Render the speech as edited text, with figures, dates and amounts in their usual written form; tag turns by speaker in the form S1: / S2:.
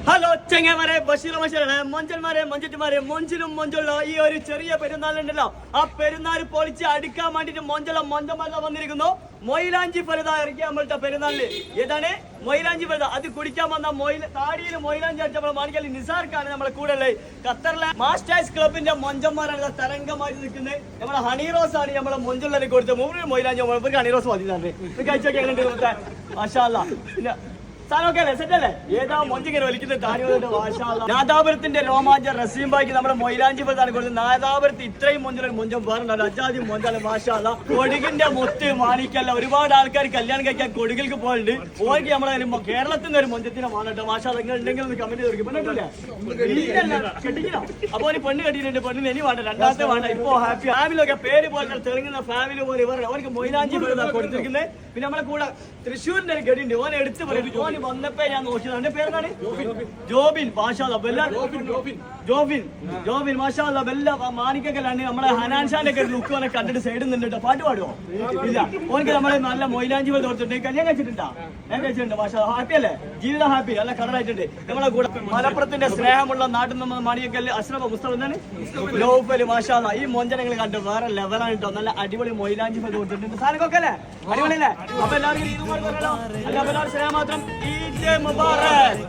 S1: Hello ചെങ്ങന്മാരെ, Basheer മഷാണ്. മൊഞ്ചന്മാരെ, മൊഞ്ചത്തിമാരെ, മൊഞ്ചിലും മൊഞ്ചുള്ള ഈ ഒരു ചെറിയ പെരുന്നാളുണ്ടല്ലോ, ആ പെരുന്നാൾ പൊളിച്ച് അടിക്കാൻ വേണ്ടിട്ട് മൊഞ്ചന്മാരെ വന്നിരിക്കുന്നു. മൊയിലാഞ്ചി ഫലത ഇറക്കിയാൻ പോലത്തെ പെരുന്നാളില് ഏതാണ് മൊയിലാഞ്ചി ഫലത. അത് കുടിക്കാൻ വന്ന താടിയിൽ മൊയിലാഞ്ചി അടിച്ചപ്പോൾ മാണിക്കൽ നിസാർക്കാണ് നമ്മളെ കൂടെ ഉള്ളത്. ഖത്തറിലെ മാസ്റ്റേഴ്സ് ക്ലബിന്റെ മൊഞ്ചന്മാരാണ് തരംഗമായി നിൽക്കുന്നത്. നമ്മളെ ഹണീറോസ് ആണ് നമ്മളെ മൊഞ്ചുള്ളവരെ കൊടുത്ത മൂന്ന് മൊയിലാഞ്ചി. ഹണീറോസ് മതി കഴിച്ചൊക്കെ എങ്ങനെയുണ്ട്? മാഷാ അല്ലാ. പിന്നെ സെറ്റല്ലേ? ഏതാ മൊഞ്ചിങ്ങനെ വലിക്കുന്ന നാദാപുരത്തിന്റെ രോമാഞ്ച റസീംബായിക്ക് നമ്മുടെ മൊയിലാഞ്ചി പ്രധാന കൊടുത്ത്. നാദാപുരത്ത് ഇത്രയും മൊഞ്ചൊരു മൊഞ്ചം വേറുണ്ടല്ലോ. അജാതി മൊഞ്ചാണ് മാഷാല്ല. കൊടുകിന്റെ മുത്ത് മാണിക്കല്ല. ഒരുപാട് ആൾക്കാർ കല്യാണം കഴിക്കാൻ കൊടുകിൽക്ക് പോയിട്ടുണ്ട്. ഓർക്ക് നമ്മളെ കേരളത്തിൽ നിന്ന് ഒരു മൊഞ്ചത്തിനെ വേണട്ടോ മാഷാല്ല. നിങ്ങൾ ഉണ്ടെങ്കിൽ ഒന്ന് കമന്റ് കൊടുക്കും. കെട്ടിക്കണോ? അപ്പൊ ഒരു പെണ്ണ് കെട്ടിയിട്ടുണ്ട്. പെണ്ണിന് ഇനി വേണ്ട, രണ്ടാമത്തെ വേണ്ട. ഇപ്പൊ ഹാപ്പി ഫാമിലി പേര് പോലെ തെളിങ്ങുന്ന ഫാമിലി പോലെ അവർക്ക് മൊയിലാഞ്ചി കൊടുത്തിരിക്കുന്നത്. പിന്നെ നമ്മളെ കൂടെ തൃശ്ശൂരിന്റെ ഒരു ഗഡിയുണ്ട്. ഓനെ എടുത്ത് പറയും. ഓന് വന്നപ്പോ ഞാൻ നോക്കിയത്. അവന്റെ പേരാണ് ജോബിൻ. മാഷാല്ല ജോബിൻ മാഷാല്ല. ബെല്ല മാണിക്കലാണ്. നമ്മളെ ഹനാൻഷാന്റെ ഒക്കെ ലുക്ക് ഓനെ കണ്ടിട്ട് സൈഡിൽ നിന്നിട്ട് പാട്ട് പാടുവോ? ഇല്ല. ഓനക്ക് നമ്മളെ നല്ല മൊയിലാഞ്ചി പോലെ തോർത്തിട്ടുണ്ട്. കല്യാണം കഴിച്ചിട്ടുണ്ടാ? ഞാൻ കഴിച്ചിട്ടുണ്ട്. മാഷാ ഹാപ്പി അല്ലേ? ജീവിതം ഹാപ്പി അല്ല? കടലായിട്ടുണ്ട്. നമ്മളെ കൂടെ മലപ്പുറത്തിന്റെ സ്നേഹമുള്ള നാട്ടിൽ നിന്ന് മാണിക്കല് അഷ്റഫ് മുസ്തഫ എന്താണ് ലോഫല്. മാഷാല്ല. ഈ മൊഞ്ചനങ്ങൾ കണ്ട് വേറെ ലെവലാണ് കേട്ടോ. നല്ല അടിപൊളി മൊയിലാഞ്ചി പോലെ തോർത്തിട്ടുണ്ട്. സാധനമൊക്കെ അല്ലേ? അടിപൊളിയല്ലേ? അപ്പൊ എല്ലാവർക്കും സ്നേഹം മാത്രം. ഈദ് മുബാറക്.